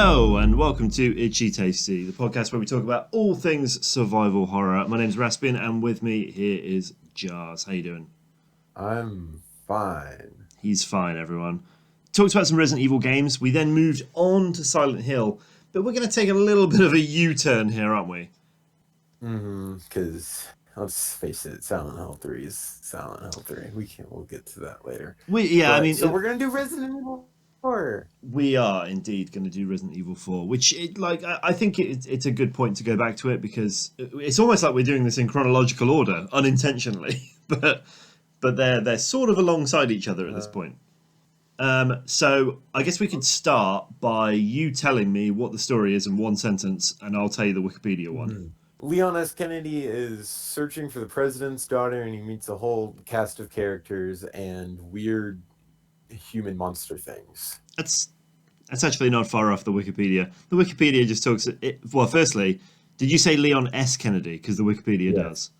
Hello and welcome to Itchy Tasty, the podcast where we talk about all things survival horror. My name's Raspin and with me here is Jarrs. How you doing? I'm fine. He's fine, everyone. Talked about some Resident Evil games. We then moved on to Silent Hill, but we're going to take a little bit of a U-turn here, aren't we? Because let's face it, Silent Hill 3 is Silent Hill 3. We'll get to that later. So we're gonna do Resident Evil 4. We are indeed going to do Resident Evil 4, which, I think it's a good point to go back to it because it's almost like we're doing this in chronological order, unintentionally, but they're sort of alongside each other at this point. So I guess we could start by you telling me what the story is in one sentence, and I'll tell you the Wikipedia one. Leon S. Kennedy is searching for the president's daughter, and he meets a whole cast of characters and weird human monster things. That's actually not far off the Wikipedia. The Wikipedia just talks... Well, firstly, did you say Leon S. Kennedy? Because the Wikipedia does.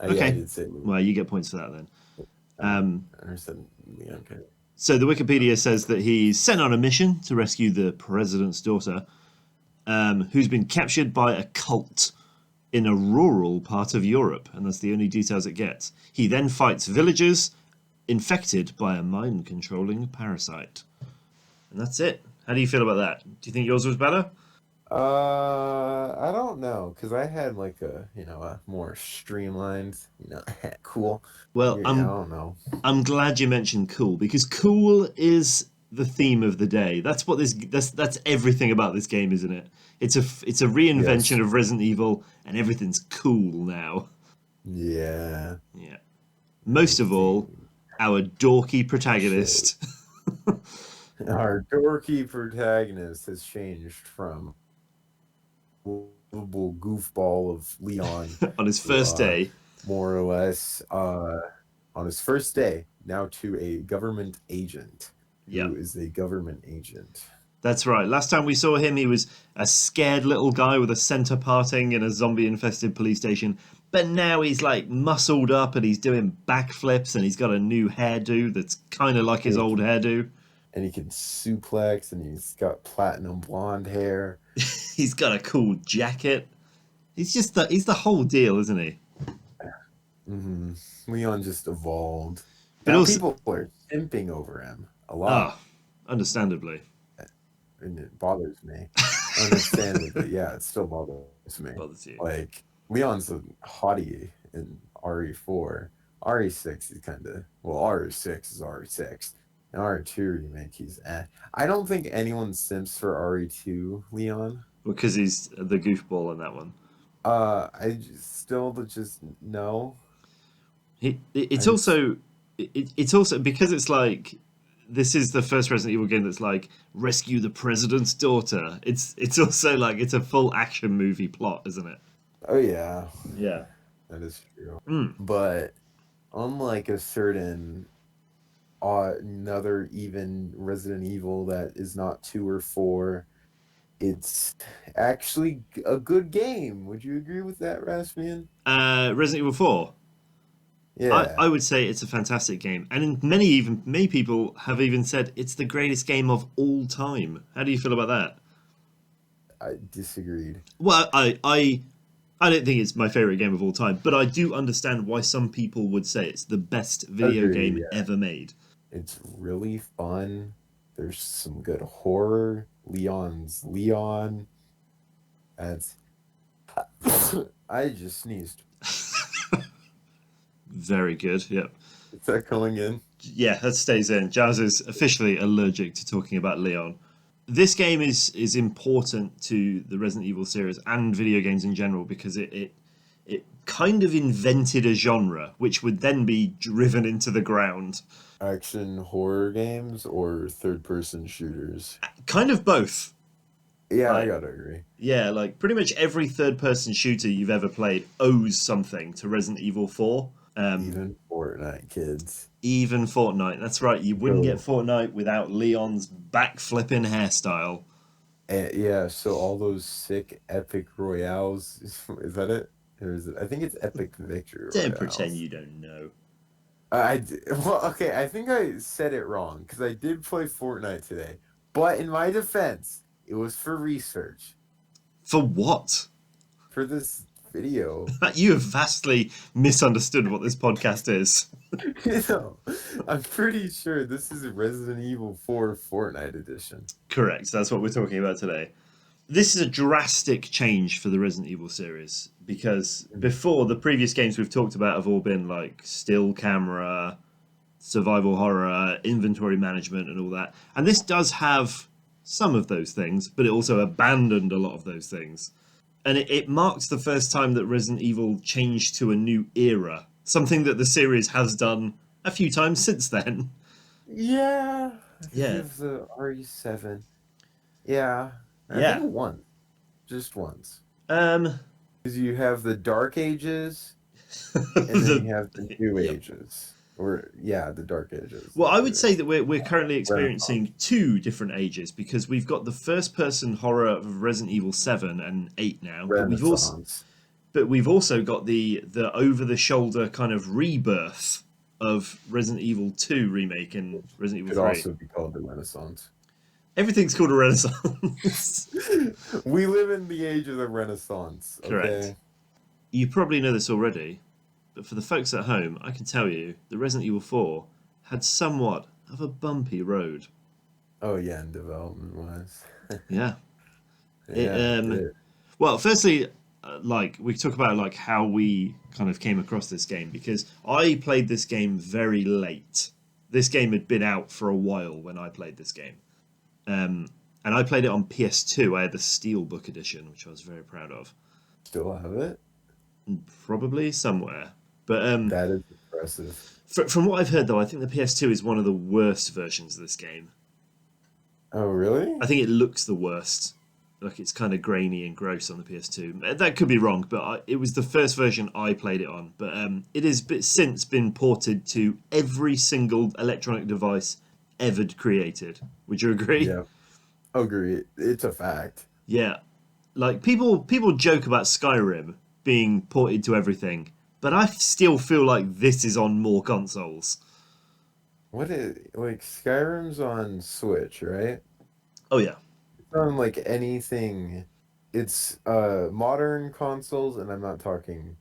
Okay. Yeah, I did say well, you get points for that then. I said Leon Kennedy. So the Wikipedia says that he's sent on a mission to rescue the president's daughter, who's been captured by a cult in a rural part of Europe, and that's the only details it gets. He then fights villagers infected by a mind-controlling parasite. And that's it. How do you feel about that? Do you think yours was better? I don't know, because I had like a more streamlined, cool. Well, I don't know. I'm glad you mentioned cool, because cool is the theme of the day. That's what that's everything about this game, isn't it? It's a reinvention of Resident Evil, and everything's cool now. Yeah. Yeah. Most of all, our dorky protagonist. Our dorky protagonist has changed from lovable goofball of Leon on his first day, more or less, on his first day, now to a government agent. Who is a government agent. That's right. Last time we saw him, he was a scared little guy with a center parting in a zombie-infested police station. But now he's like muscled up and he's doing backflips and he's got a new hairdo that's kind of like his old hairdo. And he can suplex and he's got platinum blonde hair. He's got a cool jacket. He's the whole deal, isn't he? Leon just evolved. But now also, people are simping over him a lot. Understandably. And it bothers me. Understandably, yeah, it still bothers me. Bothers you. Like, Leon's a hottie in RE4. RE6 is kind of... Well, RE6 is RE6. And RE2 remake, he's I don't think anyone simps for RE2 Leon. Because he's the goofball in that one. I just no. It's also because it's like... This is the first Resident Evil game that's like rescue the president's daughter. It's also like it's a full action movie plot, isn't it? Oh yeah, yeah, that is true. But unlike a certain another even Resident Evil that is not 2 or 4, it's actually a good game. Would you agree with that, Raspian? Resident Evil 4. Yeah, I would say it's a fantastic game, and many people have even said it's the greatest game of all time. How do you feel about that? I disagreed. Well, I don't think it's my favorite game of all time, but I do understand why some people would say it's the best video game ever made. It's really fun. There's some good horror. Leon's Leon. That's. I just sneezed. Very good. Yep. Is that going in? Yeah, that stays in. Jazz is officially allergic to talking about Leon. This game is important to the Resident Evil series and video games in general because it kind of invented a genre which would then be driven into the ground. Action horror games or third-person shooters? Kind of both. Yeah, I gotta agree. Yeah, like pretty much every third-person shooter you've ever played owes something to Resident Evil 4. Even Fortnite, kids. Even Fortnite. That's right. You wouldn't get Fortnite without Leon's backflipping hairstyle. Yeah, so all those sick epic royales. Is that it? Or is it? I think it's epic victory royales. Don't pretend you don't know. Okay, I think I said it wrong because I did play Fortnite today. But in my defense, It was for research. For what? For this video. You have vastly misunderstood what this podcast is. I'm pretty sure this is Resident Evil 4 Fortnite edition. Correct. That's what we're talking about today. This is a drastic change for the Resident Evil series because before, the previous games we've talked about have all been like still camera, survival horror, inventory management, and all that. And this does have some of those things, but it also abandoned a lot of those things. And it marks the first time that Resident Evil changed to a new era, something that the series has done a few times since then. Yeah. Yeah. Of the RE7. Yeah. I Yeah. think once. Just once. Because you have the Dark Ages, and then you have the New Ages. Or, the Dark Ages. Well, I would say that we're currently experiencing two different ages because we've got the first-person horror of Resident Evil 7 and 8 now, but we've also got the over-the-shoulder kind of rebirth of Resident Evil 2 remake and Resident Evil 3. It could also be called the Renaissance. Everything's called a Renaissance. We live in the age of the Renaissance. Okay? Correct. You probably know this already, but for the folks at home, I can tell you the Resident Evil 4 had somewhat of a bumpy road. Oh, yeah, in development-wise. Yeah. Well, firstly, we talk about like how we kind of came across this game because I played this game very late. This game had been out for a while when I played this game. And I played it on PS2. I had the Steelbook edition, which I was very proud of. Still have it? Probably somewhere. But that is impressive. From what I've heard, though, I think the PS2 is one of the worst versions of this game. Oh, really? I think it looks the worst. Like, it's kind of grainy and gross on the PS2. That could be wrong, but it was the first version I played it on. But it has since been ported to every single electronic device ever created. Would you agree? Yeah. Agree. It's a fact. Yeah. Like, people joke about Skyrim being ported to everything, but I still feel like this is on more consoles. Skyrim's on Switch, right? Oh, yeah. It's on, anything. It's modern consoles, and I'm not talking,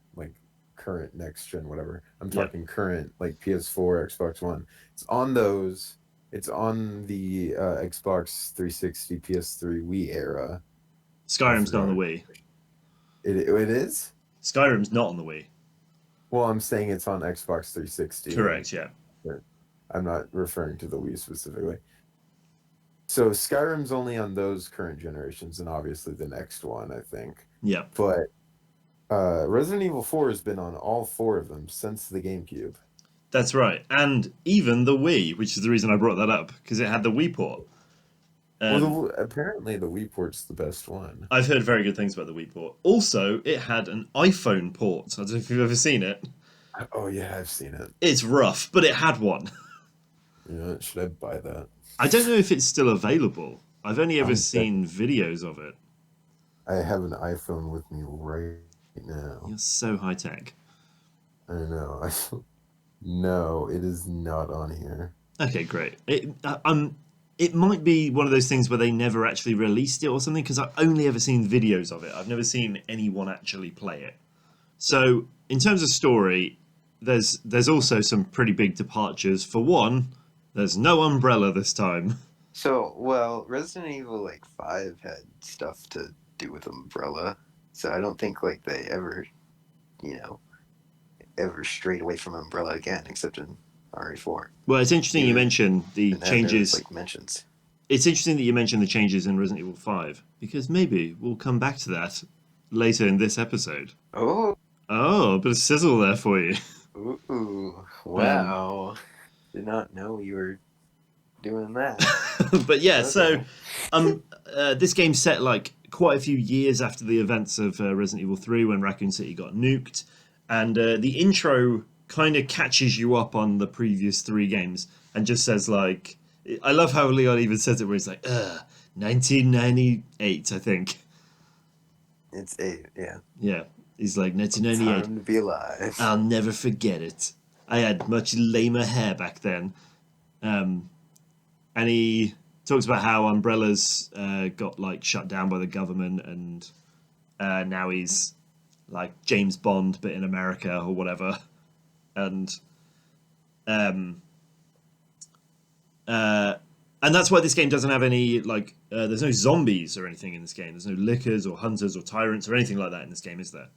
current next-gen, whatever. I'm talking current, PS4, Xbox One. It's on those. It's on the Xbox 360, PS3, Wii era. Skyrim's not on the Wii. It is? Skyrim's not on the Wii. Well, I'm saying it's on Xbox 360. Correct, yeah. I'm not referring to the Wii specifically. So Skyrim's only on those current generations, and obviously the next one, I think. Yeah. But Resident Evil 4 has been on all four of them since the GameCube. That's right. And even the Wii, which is the reason I brought that up, because it had the Wii port. Apparently the Wii port's the best one. I've heard very good things about the Wii port. Also, it had an iPhone port. I don't know if you've ever seen it. Oh, yeah, I've seen it. It's rough, but it had one. Yeah, should I buy that? I don't know if it's still available. I've only ever seen videos of it. I have an iPhone with me right now. You're so high tech. I know. No, it is not on here. Okay, great. It might be one of those things where they never actually released it or something, because I've only ever seen videos of it. I've never seen anyone actually play it. So, in terms of story, there's also some pretty big departures. For one, there's no Umbrella this time. So, Resident Evil 5 had stuff to do with Umbrella, so I don't think they ever, ever strayed away from Umbrella again, except in RE4. Well, it's interesting you mention the changes. Mentions. It's interesting that you mentioned the changes in Resident Evil 5, because maybe we'll come back to that later in this episode. Oh, a bit of sizzle there for you. Ooh, wow. Did not know you were doing that. But yeah, okay. So this game's set quite a few years after the events of Resident Evil 3 when Raccoon City got nuked, and the intro kind of catches you up on the previous three games and just says I love how Leon even says it where he's 1998, I think. It's 8, yeah. Yeah, he's 1998. Time to be alive. I'll never forget it. I had much lamer hair back then. And he talks about how Umbrella's got like shut down by the government, and now he's like James Bond but in America or whatever, and and that's why this game doesn't have any like there's no zombies or anything in this game. There's no lickers or hunters or tyrants or anything like that in this game, is there?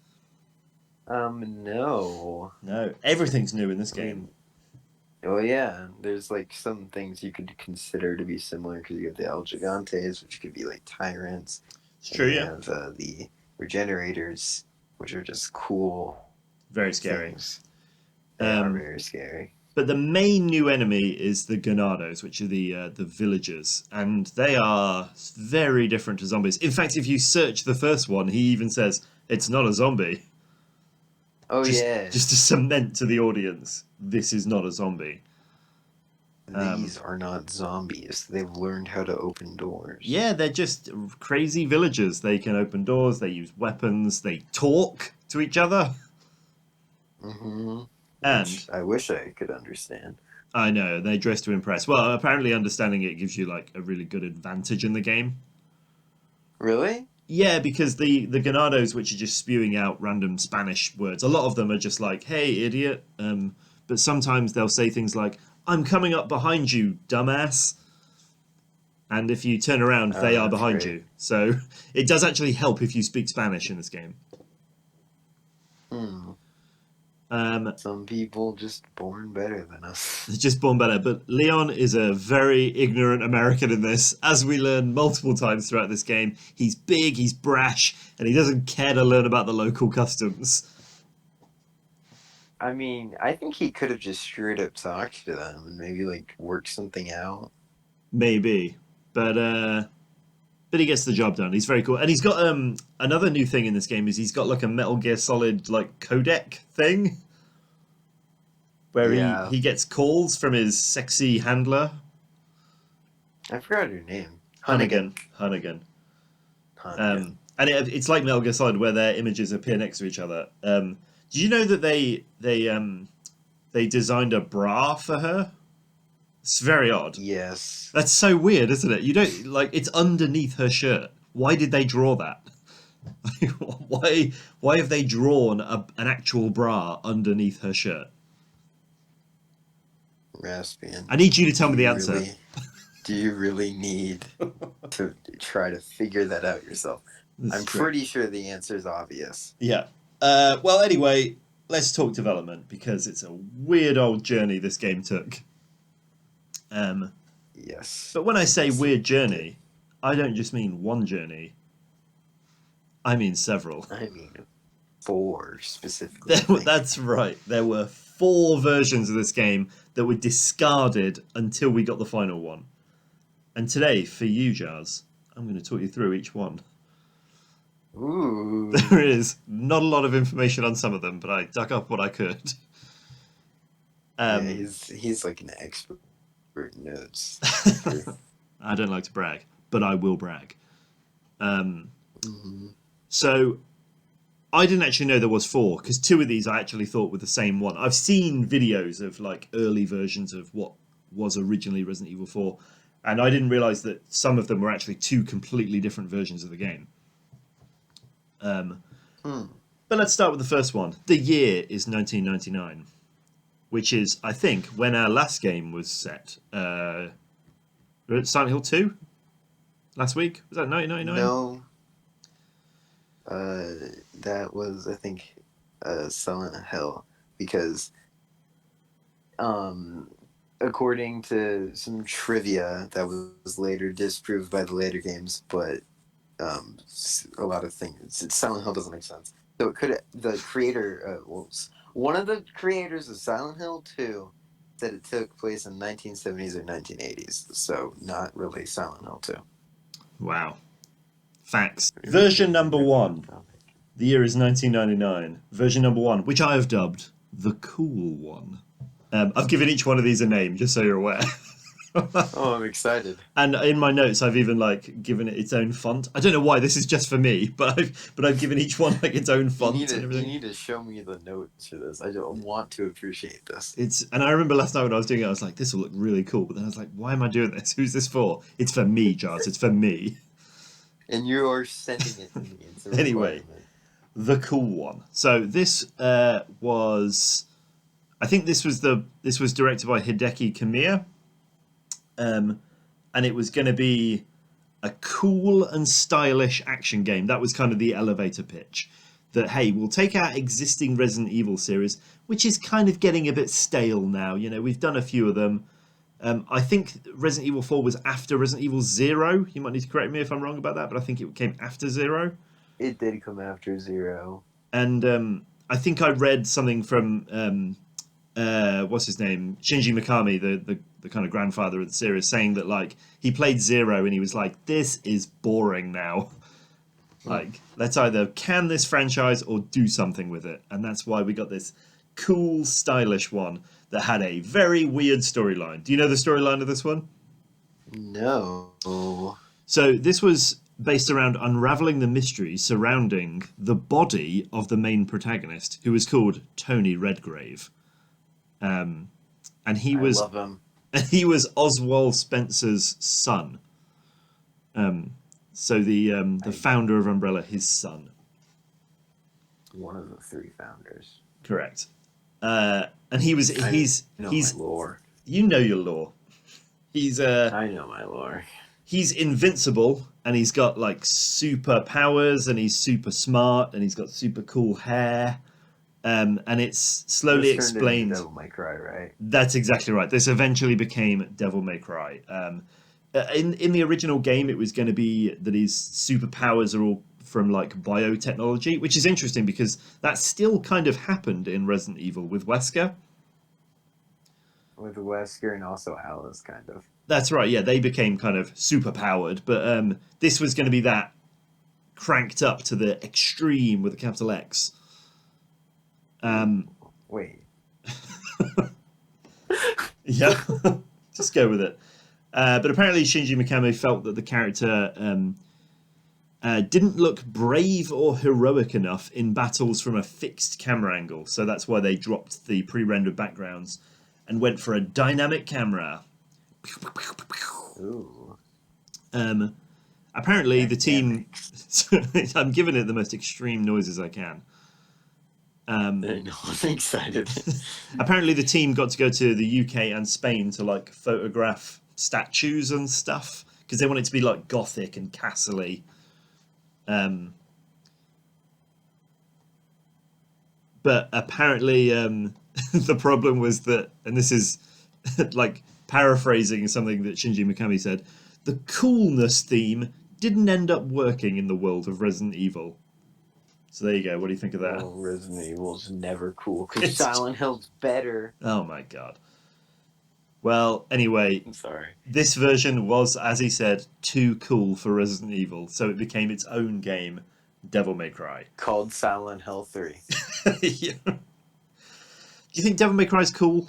No. No, everything's new in this game. Oh yeah, there's like some things you could consider to be similar because you have the El Gigantes, which could be like tyrants. It's true, You yeah. have the Regenerators, which are just cool. Very scary. Things. They are very scary. But the main new enemy is the Ganados, which are the villagers, and they are very different to zombies. In fact, if you search the first one, he even says it's not a zombie. Oh Just to cement to the audience, this is not a zombie. These are not zombies. They've learned how to open doors. Yeah, they're just crazy villagers. They can open doors, they use weapons, they talk to each other. Mm-hmm. And which I wish I could understand. I know, they dress to impress. Well, apparently understanding it gives you like a really good advantage in the game. Really? Yeah, because the Ganados, which are just spewing out random Spanish words, a lot of them are just like, hey, idiot. But sometimes they'll say things like, I'm coming up behind you, dumbass. And if you turn around, they are behind great. you. So it does actually help if you speak Spanish in this game. Some people just born better than us. Just born better. But Leon is a very ignorant American in this, as we learn multiple times throughout this game. He's big, he's brash, and he doesn't care to learn about the local customs. I mean, I think he could have just straight up talked to them and maybe like worked something out. Maybe. But he gets the job done. He's very cool. And he's got another new thing in this game is he's got like a Metal Gear Solid like codec thing. Where he gets calls from his sexy handler. I forgot her name. Hunnigan. Hunnigan. And it's like Metal Gear Solid where their images appear next to each other. Did you know that they designed a bra for her? It's very odd. Yes. That's so weird, isn't it? You don't like it's underneath her shirt. Why did they draw that? Why have they drawn an actual bra underneath her shirt? Raspian. I need you to tell me the answer. Do you really need to try to figure that out yourself? I'm pretty sure the answer is obvious. Yeah. Well, anyway, let's talk development because it's a weird old journey this game took. Yes. But when I say weird journey, I don't just mean one journey. I mean several. I mean 4 specifically. That's right. There were 4 versions of this game that were discarded until we got the final one. And today, for you, Jarrs, I'm going to talk you through each one. Ooh. There is not a lot of information on some of them, but I dug up what I could. Yeah, he's like an expert in notes. I don't like to brag, but I will brag. So I didn't actually know there was 4 because 2 of these I actually thought were the same one. I've seen videos of like early versions of what was originally Resident Evil 4, and I didn't realize that some of them were actually 2 completely different versions of the game. But let's start with the first one. The year is 1999, which is, I think, when our last game was set. Silent Hill 2? Last week? Was that 1999? No. That was, I think, Silent Hill, because according to some trivia that was later disproved by the later games, but a lot of things, Silent Hill doesn't make sense. So it could, the creator, one of the creators of Silent Hill 2 said it took place in 1970s or 1980s, so not really Silent Hill 2. Wow. Facts. Version number 1. The year is 1999. Version number 1, which I have dubbed the cool one. I've given each one of these a name, just so you're aware. Oh, I'm excited. And in my notes, I've even like given it its own font. I don't know why this is just for me, but I've given each one like its own font and You everything. need to show me the notes for this. I don't want to appreciate this. And I remember last night when I was doing it, I was like, this will look really cool. But then I was like, why am I doing this? Who's this for? It's for me, Jarrs. It's for me. And you are sending it to me. It's a Anyway, requirement. the cool one. So this was, I think this was directed by Hideki Kamiya, and it was going to be a cool and stylish action game. That was kind of the elevator pitch. That, hey, we'll take our existing Resident Evil series, which is kind of getting a bit stale now. You know, we've done a few of them. I think Resident Evil 4 was after Resident Evil 0. You might need to correct me if I'm wrong about that, but I think it came after 0. It did come after 0. And I think I read something from what's his name, Shinji Mikami, the kind of grandfather of the series, saying that like he played 0 and he was like, this is boring now. Like, let's either can this franchise or do something with it. And that's why we got this cool, stylish one that had a very weird storyline. Do you know the storyline of this one? No. So this was based around unraveling the mystery surrounding the body of the main protagonist, who was called Tony Redgrave. And he was, I love him. he was Oswald Spencer's son. So the founder of Umbrella, his son. One of the 3 founders. Correct. And he's my lore. You know your lore. I know my lore. He's invincible, and he's got like super powers, and he's super smart, and he's got super cool hair. And it's slowly explained. Devil May Cry, right? That's exactly right. This eventually became Devil May Cry. In the original game, it was going to be that his superpowers are all from like biotechnology, which is interesting because that still kind of happened in Resident Evil with Wesker. With Wesker and also Alice, kind of. That's right. Yeah, they became kind of super powered, but this was going to be that cranked up to the extreme with a capital X. Wait. Yeah, just go with it. But apparently Shinji Mikami felt that the character didn't look brave or heroic enough in battles from a fixed camera angle. So that's why they dropped the pre-rendered backgrounds and went for a dynamic camera. Ooh. Apparently the team... I'm giving it the most extreme noises I can. I know, I'm excited. Apparently the team got to go to the UK and Spain to like photograph statues and stuff because they want it to be like gothic and castle-y. But apparently the problem was that, and this is like paraphrasing something that Shinji Mikami said, the coolness theme didn't end up working in the world of Resident Evil. So there you go. What do you think of that? Well, Resident Evil's never cool because Silent Hill's better. Oh my god. Well, anyway, I'm sorry. This version was, as he said, too cool for Resident Evil, so it became its own game, Devil May Cry. Called Silent Hill 3. Yeah. Do you think Devil May Cry is cool?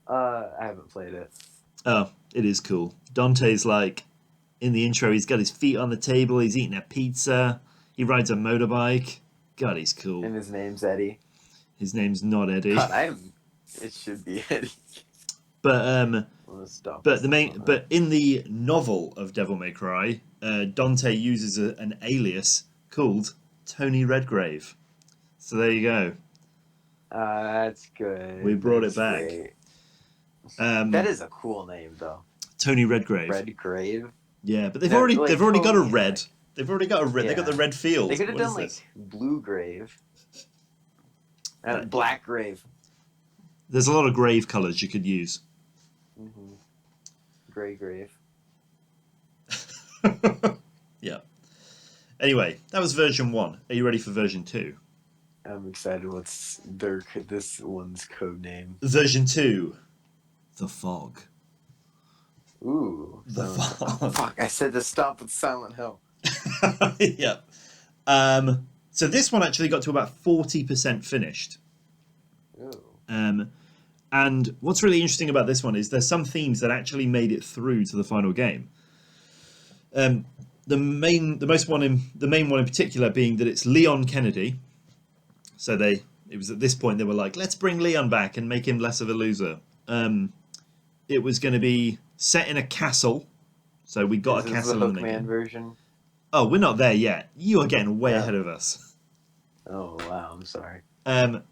I haven't played it. Oh, it is cool. Dante's like, in the intro, he's got his feet on the table, he's eating a pizza, he rides a motorbike. God, he's cool. And his name's Eddie. His name's not Eddie. God, it should be Eddie. But in the novel of Devil May Cry, Dante uses an alias called Tony Redgrave. So there you go. That's good. We brought it back. Great. That is a cool name, though. Tony Redgrave. Redgrave. Yeah, but they've already got a red. They've already got a red. Yeah. They got the red field. They could have What done is like this? Blue Grave. Black Grave. There's a lot of grave colours you could use. Mm-hmm. Gray Grave. Yeah. Anyway, that was version 1. Are you ready for version 2? I'm excited. What's this one's code name? Version 2. The Fog. Ooh. The Fog. Fuck, I said to stop with Silent Hill. Yeah. So this one actually got to about 40% finished. Ooh. And what's really interesting about this one is there's some themes that actually made it through to the final game. The main one in particular being that it's Leon Kennedy. So it was at this point they were like, let's bring Leon back and make him less of a loser. It was going to be set in a castle. So we got a castle in the Hookman game. version. Oh, we're not there yet. You are getting way ahead of us. Oh wow, I'm sorry.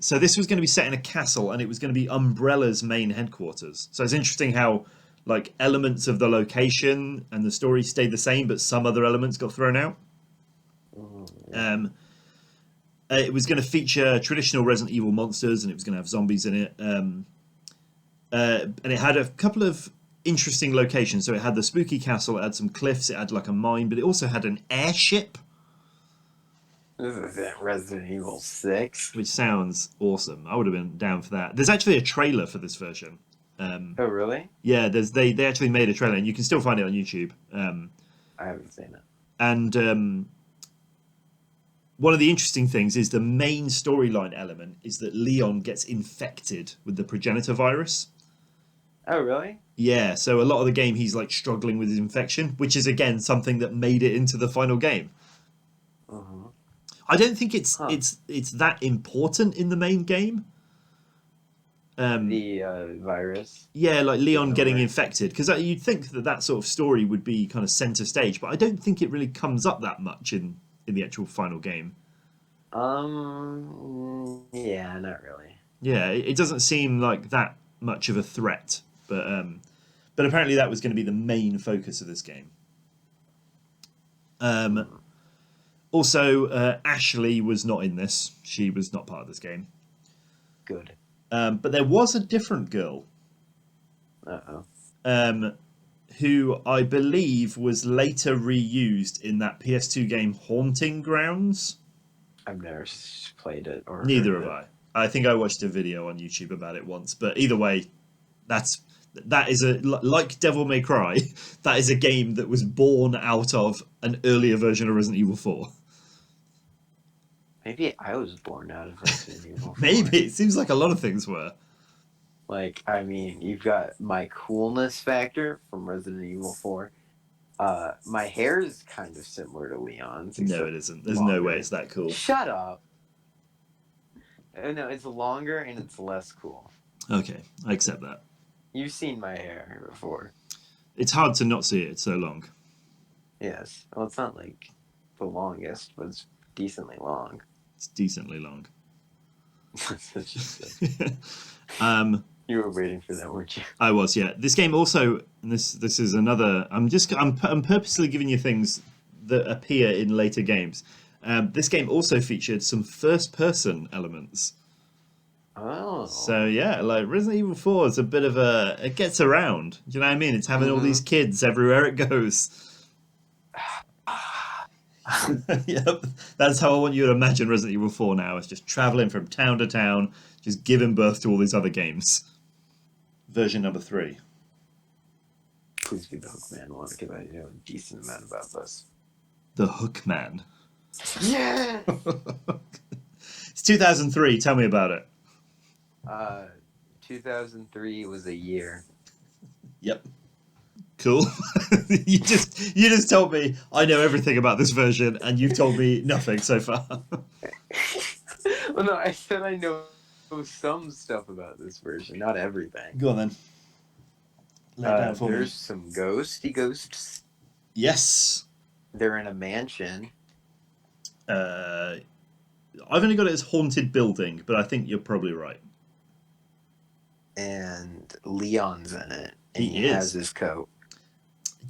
So this was going to be set in a castle, and it was going to be Umbrella's main headquarters. So it's interesting how like elements of the location and the story stayed the same, but some other elements got thrown out. It was going to feature traditional Resident Evil monsters, and it was going to have zombies in it. And it had a couple of interesting locations. So it had the spooky castle, it had some cliffs, it had like a mine, but it also had an airship. This is it, Resident Evil 6. Which sounds awesome. I would have been down for that. There's actually a trailer for this version. Oh, really? Yeah, they actually made a trailer, and you can still find it on YouTube. I haven't seen it. And one of the interesting things is the main storyline element is that Leon gets infected with the progenitor virus. Oh, really? Yeah, so a lot of the game he's like struggling with his infection, which is again something that made it into the final game. I don't think it's that important in the main game. The virus. Yeah, like Leon getting infected, because you'd think that sort of story would be kind of center stage, but I don't think it really comes up that much in the actual final game. Yeah, not really. Yeah, it doesn't seem like that much of a threat, but apparently that was going to be the main focus of this game. Also, Ashley was not in this. She was not part of this game. Good. But there was a different girl. Who I believe was later reused in that PS2 game Haunting Grounds. I've never played it. Or Neither have I. I think I watched a video on YouTube about it once. But either way, that is like Devil May Cry, that is a game that was born out of an earlier version of Resident Evil 4. Maybe I was born out of Resident Evil 4. Maybe. It seems like a lot of things were. Like, I mean, you've got my coolness factor from Resident Evil 4. My hair is kind of similar to Leon's. No, it isn't. There's no way it's that cool. Shut up. No, it's longer and it's less cool. Okay, I accept that. You've seen my hair before. It's hard to not see it. It's so long. Yes. Well, it's not like the longest, but it's decently long. It's decently long. You were waiting for that, weren't you? I was, yeah. This game also, and this is another. I'm purposely giving you things that appear in later games. This game also featured some first-person elements. Oh. So yeah, like Resident Evil 4 is a bit of it gets around. Do you know what I mean? It's having all these kids everywhere it goes. Yep, that's how I want you to imagine Resident Evil 4 now. It's just traveling from town to town, just giving birth to all these other games. Version number 3. Please be the Hookman one, because I know a decent amount about this. The Hookman. Yeah! It's 2003. Tell me about it. 2003 was a year. Yep. Cool. you just told me I know everything about this version, and you've told me nothing so far. Well, no, I said I know some stuff about this version, not everything. Go on then. Lay it down for there's me. some ghosty ghosts. Yes. They're in a mansion. I've only got it as haunted building, but I think you're probably right. And Leon's in it. And He is. has his coat.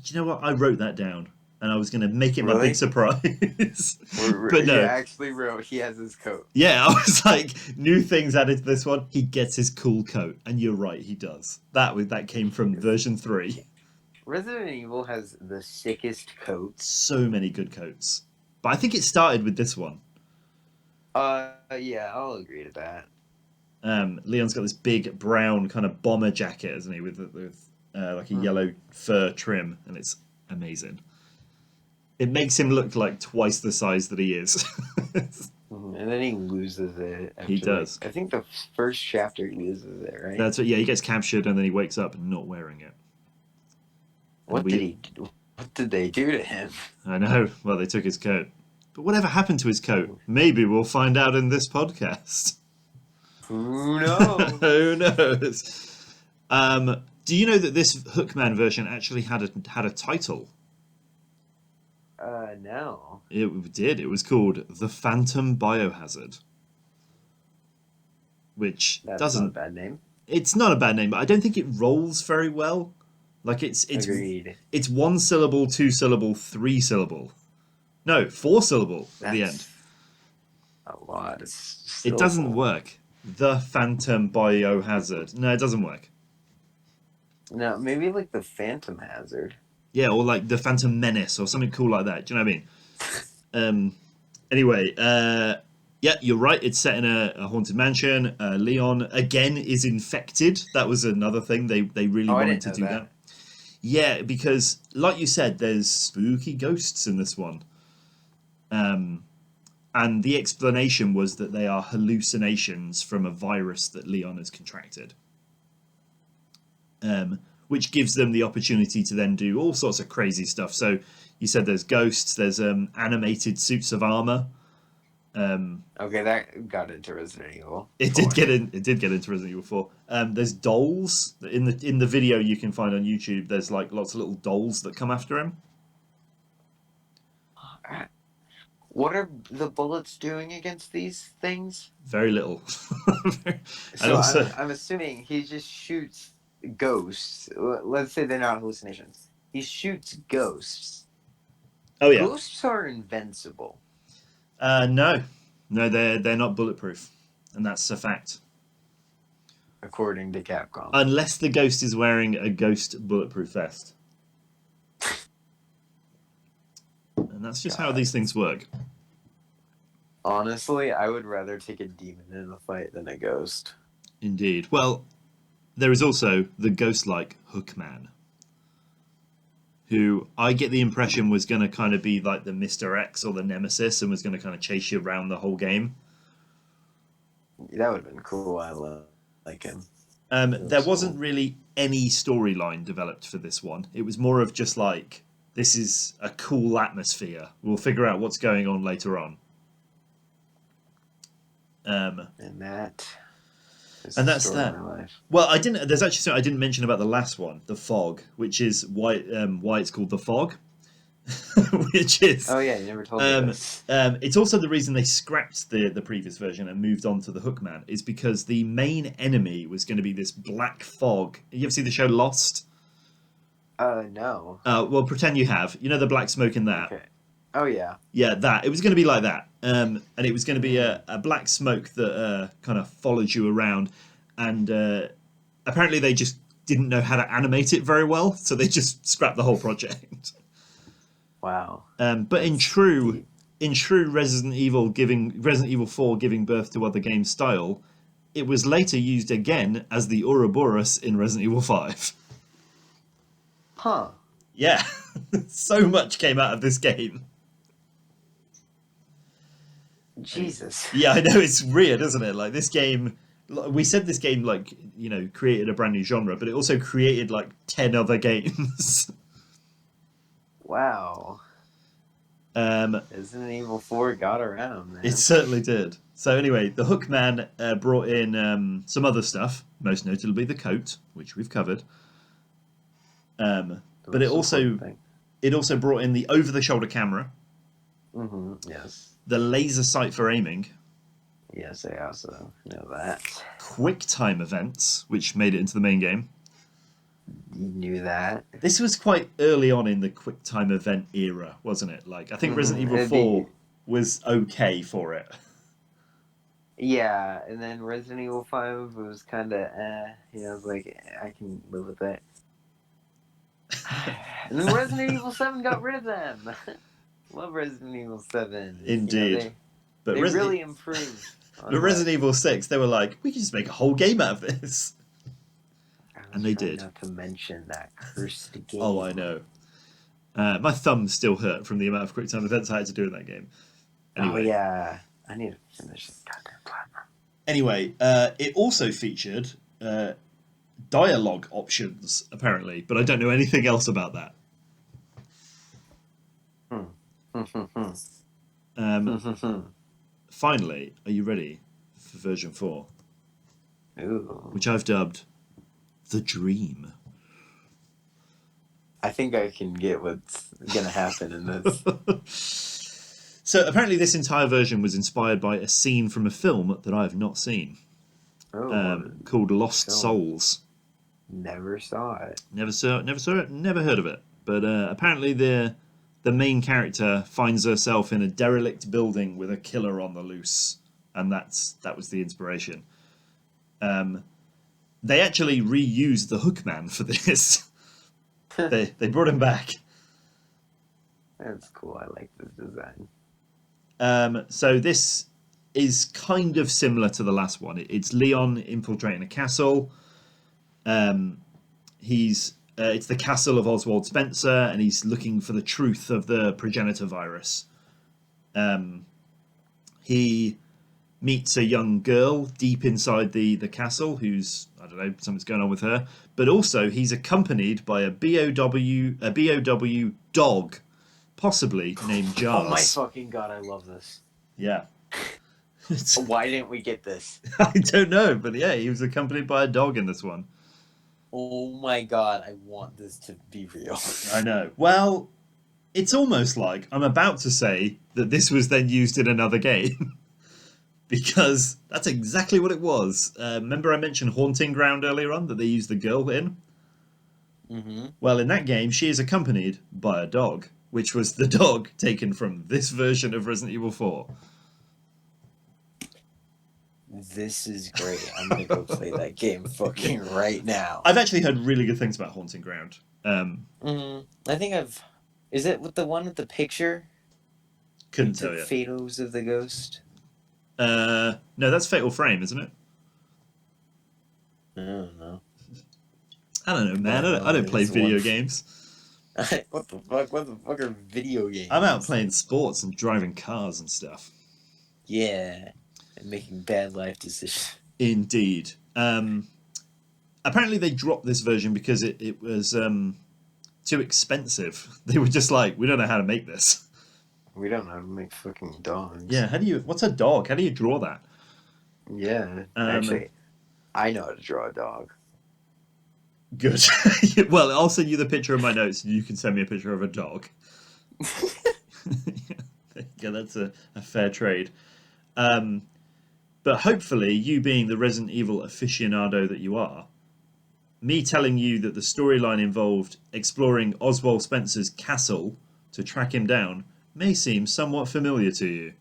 Do you know what? I wrote that down, and I was going to make it my Really? big surprise. But You no. actually wrote he has his coat. Yeah, I was like, new things added to this one. He gets his cool coat, and you're right, he does. That came from version 3. Resident Evil has the sickest coats. So many good coats, but I think it started with this one. Yeah, I'll agree to that. Leon's got this big brown kind of bomber jacket, hasn't he, with like a yellow fur trim, and it's amazing. It makes him look like twice the size that he is. And then he loses it. After, He does. I think the first chapter he loses it, right? That's what. Yeah, he gets captured and then he wakes up not wearing it. What did he do? What did they do to him? I know. Well, they took his coat. But whatever happened to his coat? Maybe we'll find out in this podcast. Who knows? Who knows? Do you know that this Hookman version actually had a title? No. It did. It was called The Phantom Biohazard. Which That's doesn't... not a bad name. It's not a bad name, but I don't think it rolls very well. Like, it's Agreed. It's 1 syllable, 2 syllable, 3 syllable. No, 4 syllable at the end. A lot. It doesn't work. The Phantom Biohazard. No, it doesn't work. No, maybe like the Phantom Hazard. Yeah, or like the Phantom Menace or something cool like that. Do you know what I mean? Anyway, yeah, you're right. It's set in a haunted mansion. Leon, again, is infected. That was another thing. They really wanted to do that. Yeah, because, like you said, there's spooky ghosts in this one. And the explanation was that they are hallucinations from a virus that Leon has contracted. Which gives them the opportunity to then do all sorts of crazy stuff. So you said there's ghosts, there's animated suits of armor. Okay, that got into Resident Evil. It did get into Resident Evil 4. There's dolls in the video you can find on YouTube. There's like lots of little dolls that come after him. What are the bullets doing against these things? Very little. So also, I'm assuming he just shoots ghosts. Let's say they're not hallucinations. He shoots ghosts. Oh yeah. Ghosts are invincible. No, they're not bulletproof, and that's a fact. According to Capcom. Unless the ghost is wearing a ghost bulletproof vest. And that's just how these things work. Honestly, I would rather take a demon in a fight than a ghost. Indeed. Well, there is also the ghost-like Hookman, who I get the impression was going to kind of be like the Mr. X or the Nemesis and was going to kind of chase you around the whole game. That would have been cool. I like him. There wasn't really any storyline developed for this one. It was more of just like, this is a cool atmosphere. We'll figure out what's going on later on. And that's that. Well, I didn't. There's actually something I didn't mention about the last one, the fog, which is why it's called the fog. Which is you never told me this. It's also the reason they scrapped the previous version and moved on to the Hookman is because the main enemy was going to be this black fog. You ever see the show Lost? No. Well, pretend you have. You know the black smoke in that. Okay. Oh yeah. Yeah, that. It was going to be like that. And it was going to be a black smoke that kind of followed you around. And apparently they just didn't know how to animate it very well, so they just scrapped the whole project. Wow. But in true Resident Evil 4 giving birth to other games style, it was later used again as the Ouroboros in Resident Evil 5. Huh. Yeah. So much came out of this game. Jesus. Yeah, I know, it's weird, isn't it? Like, this game, we said this game, like, you know, created a brand new genre, but it also created, like, 10 other games. Wow. Resident Evil 4 got around, man. It certainly did. So anyway, the Hookman brought in some other stuff, most notably the coat, which we've covered. But it also brought in the over-the-shoulder camera. Mm-hmm. Yes. The laser sight for aiming. Yes, I also know that. Quick time events, which made it into the main game. You knew that. This was quite early on in the quick time event era, wasn't it? Like, I think Resident Evil 4 was okay for it. Yeah, and then Resident Evil 5 was kind of I was like, I can live with that. And then Resident Evil 7 got rid of them. Love Resident Evil 7. Indeed. But they really improved. But Resident Evil 6, they were like, we can just make a whole game out of this. And they did. Not to mention that cursed game. Oh, I know. My thumb still hurt from the amount of quick time events I had to do in that game. Anyway. Oh, yeah. I need to finish this goddamn platinum. Anyway, it also featured dialogue options, apparently, but I don't know anything else about that. Finally, are you ready for version 4? Ooh. Which I've dubbed The Dream. I think I can get what's gonna happen in this. So apparently this entire version was inspired by a scene from a film that I have not seen, called Lost Souls. Never saw it. Never saw it, never heard of it. But apparently the main character finds herself in a derelict building with a killer on the loose, and that was the inspiration. They actually reused the Hookman for this. they brought him back. That's cool. I like this design. So this is kind of similar to the last one. It's Leon infiltrating a castle. It's the castle of Oswald Spencer, and he's looking for the truth of the progenitor virus. He meets a young girl deep inside the castle who's, I don't know, something's going on with her. But also he's accompanied by a BOW dog, possibly named Jarrs. Oh my fucking god, I love this. Yeah. Why didn't we get this? I don't know, but yeah, he was accompanied by a dog in this one. Oh my god, I want this to be real. I know. Well, it's almost like I'm about to say that this was then used in another game. Because that's exactly what it was. Remember I mentioned Haunting Ground earlier on, that they used the girl in? Mm-hmm. Well, in that game, she is accompanied by a dog, which was the dog taken from this version of Resident Evil 4. This is great. I'm gonna go play that game fucking right now. I've actually heard really good things about Haunting Ground. I think Is it with the one with the picture? Couldn't tell you. Photos of the ghost? No, that's Fatal Frame, isn't it? I don't know. I don't know, man. I don't play video games. What the fuck? What the fuck are video games? I'm out playing sports and driving cars and stuff. Yeah, and making bad life decisions. Indeed. Apparently they dropped this version because it was too expensive. They were just like, we don't know how to make this. We don't know how to make fucking dogs. Yeah, what's a dog? How do you draw that? Yeah, actually, I know how to draw a dog. Good. Well, I'll send you the picture of my notes and you can send me a picture of a dog. Yeah, that's a fair trade. But hopefully, you being the Resident Evil aficionado that you are, me telling you that the storyline involved exploring Oswald Spencer's castle to track him down may seem somewhat familiar to you.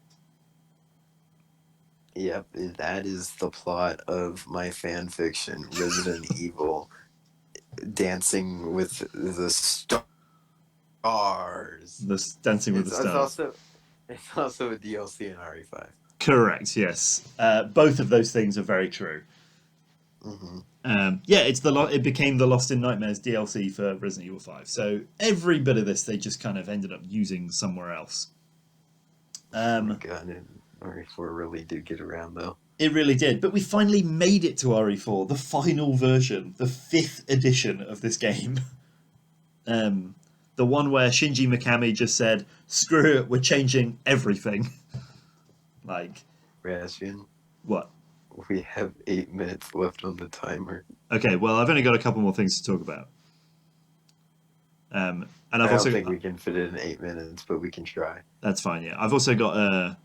Yep, that is the plot of my fan fiction, Resident Evil, Dancing with the Stars. Dancing with the Stars. It's also a DLC in RE5. Correct, yes. Both of those things are very true. Mm-hmm. Yeah, it became the Lost in Nightmares DLC for Resident Evil 5. So every bit of this they just kind of ended up using somewhere else. Oh my god, and RE4 really did get around though. It really did, but we finally made it to RE4, the final version, the 5th edition of this game. The one where Shinji Mikami just said, "Screw it, we're changing everything." Like, Raspian, what? we have 8 minutes left on the timer. Okay, well, I've only got a couple more things to talk about. And I've I don't think we can fit it in 8 minutes, but we can try. That's fine, yeah. I've also got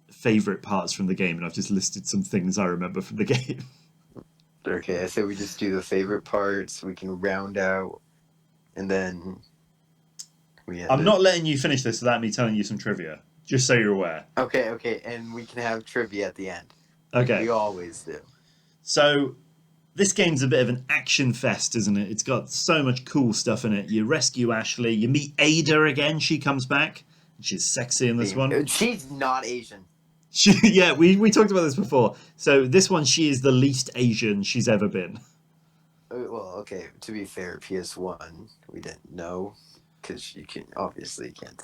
favourite parts from the game, and I've just listed some things I remember from the game. Okay, I say we just do the favorite parts, we can round out, and then we end I'm not letting you finish this without me telling you some trivia, just so you're aware. Okay, and we can have trivia at the end. Okay. We always do. So, this game's a bit of an action fest, isn't it? It's got so much cool stuff in it. You rescue Ashley, you meet Ada again, she comes back. She's sexy in this one. She's not Asian. Yeah, we talked about this before. So this one, she is the least Asian she's ever been. Well, okay, to be fair, PS1, we didn't know. because you can't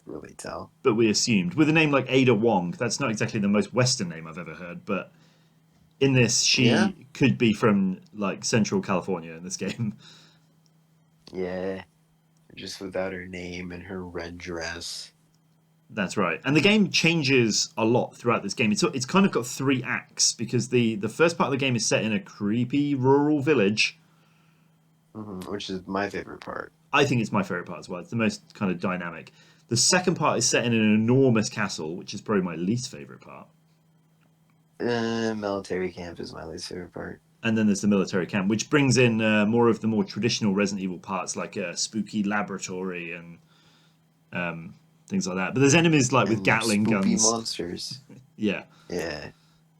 really tell. But we assumed. With a name like Ada Wong, that's not exactly the most Western name I've ever heard, but in this, Yeah. she could be from, like, Central California in this game. Yeah. Just without her name and her red dress. That's right. And the game changes a lot throughout this game. It's kind of got 3 acts, because the first part of the game is set in a creepy rural village. Which is my favorite part. I think it's my favourite part as well. It's the most kind of dynamic. The second part is set in an enormous castle, which is probably my least favourite part. Military camp is my least favorite part. And then there's the military camp, which brings in more of the more traditional Resident Evil parts, like a spooky laboratory and things like that. But there's enemies like with Gatling spooky guns. monsters. Yeah. Yeah.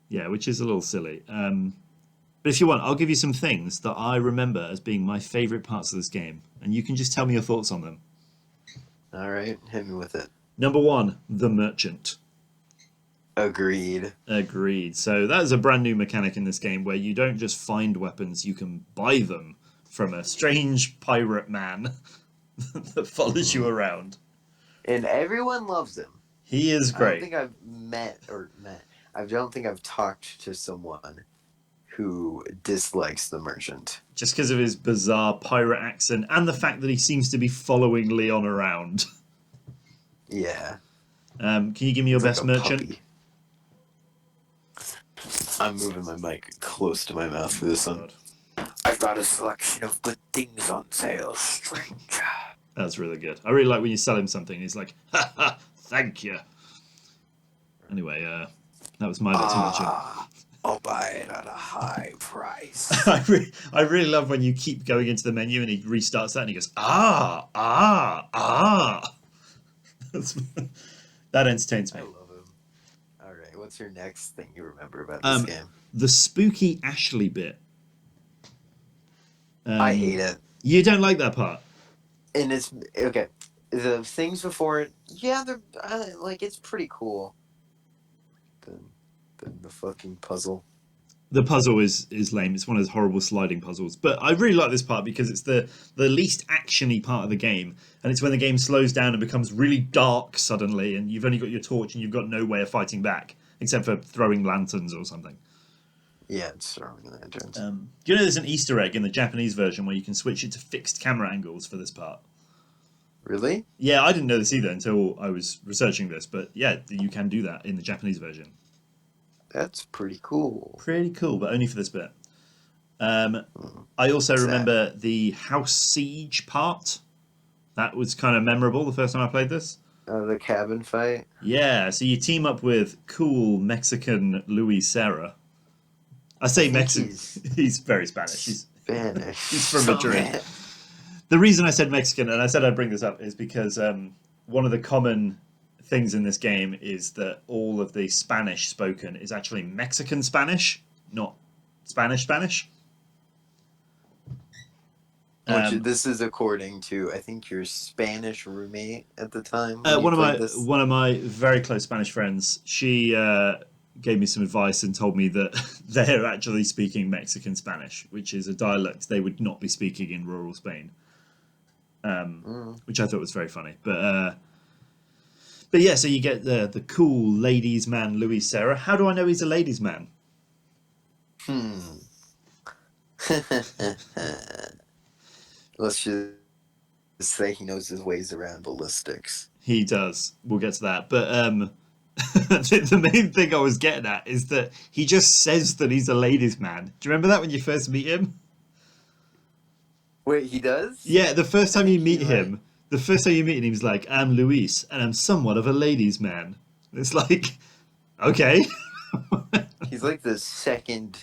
Yeah, which is a little silly. But if you want, I'll give you some things that I remember as being my favourite parts of this game, and you can just tell me your thoughts on them. All right, hit me with it. Number 1, the merchant. Agreed. So that is a brand new mechanic in this game where you don't just find weapons, you can buy them from a strange pirate man that follows you around. And everyone loves him. He is great. I don't think I don't think I've talked to someone who dislikes the merchant. Just because of his bizarre pirate accent and the fact that he seems to be following Leon around. Yeah. Can you give me your best merchant? Puppy. I'm moving my mic close to my mouth for this one. I've got a selection of good things on sale, stranger. That's really good. I really like when you sell him something. He's like, ha ha, thank you. Anyway, that was my best merchant. I'll buy it at a high price. I really love when you keep going into the menu and he restarts that and he goes, ah. That entertains me. I love him. All right, what's your next thing you remember about this game? The spooky Ashley bit. I hate it. You don't like that part? And it's okay. The things before it, yeah, they're like it's pretty cool. The fucking puzzle. The puzzle is lame. It's one of those horrible sliding puzzles. But I really like this part because it's the least actiony part of the game, and it's when the game slows down and becomes really dark suddenly, and you've only got your torch and you've got no way of fighting back except for throwing lanterns or something. Yeah, it's throwing lanterns. Do you know there's an Easter egg in the Japanese version where you can switch it to fixed camera angles for this part? Really? Yeah, I didn't know this either until I was researching this, but yeah, you can do that in the Japanese version. That's pretty cool. Pretty cool, but only for this bit. I also remember the house siege part. That was kind of memorable the first time I played this. The cabin fight? Yeah, so you team up with cool Mexican Luis Serra. I say Mexican. He's very Spanish. He's Spanish. He's from Madrid. The reason I said Mexican, and I said I'd bring this up, is because one of the common things in this game is that all of the Spanish spoken is actually Mexican Spanish, not Spanish. This is according to, I think, your Spanish roommate at the time. One of my very close Spanish friends. She gave me some advice and told me that they're actually speaking Mexican Spanish, which is a dialect they would not be speaking in rural Spain. Which I thought was very funny, but yeah. So you get the cool ladies' man Luis Serra. How do I know he's a ladies' man? Let's just say he knows his ways around ballistics. He does. We'll get to that. But the main thing I was getting at is that he just says that he's a ladies' man. Do you remember that when you first meet him? Wait, he does? Yeah, the first time you meet him, he's like, I'm Luis, and I'm somewhat of a ladies' man. It's like, okay. He's like the second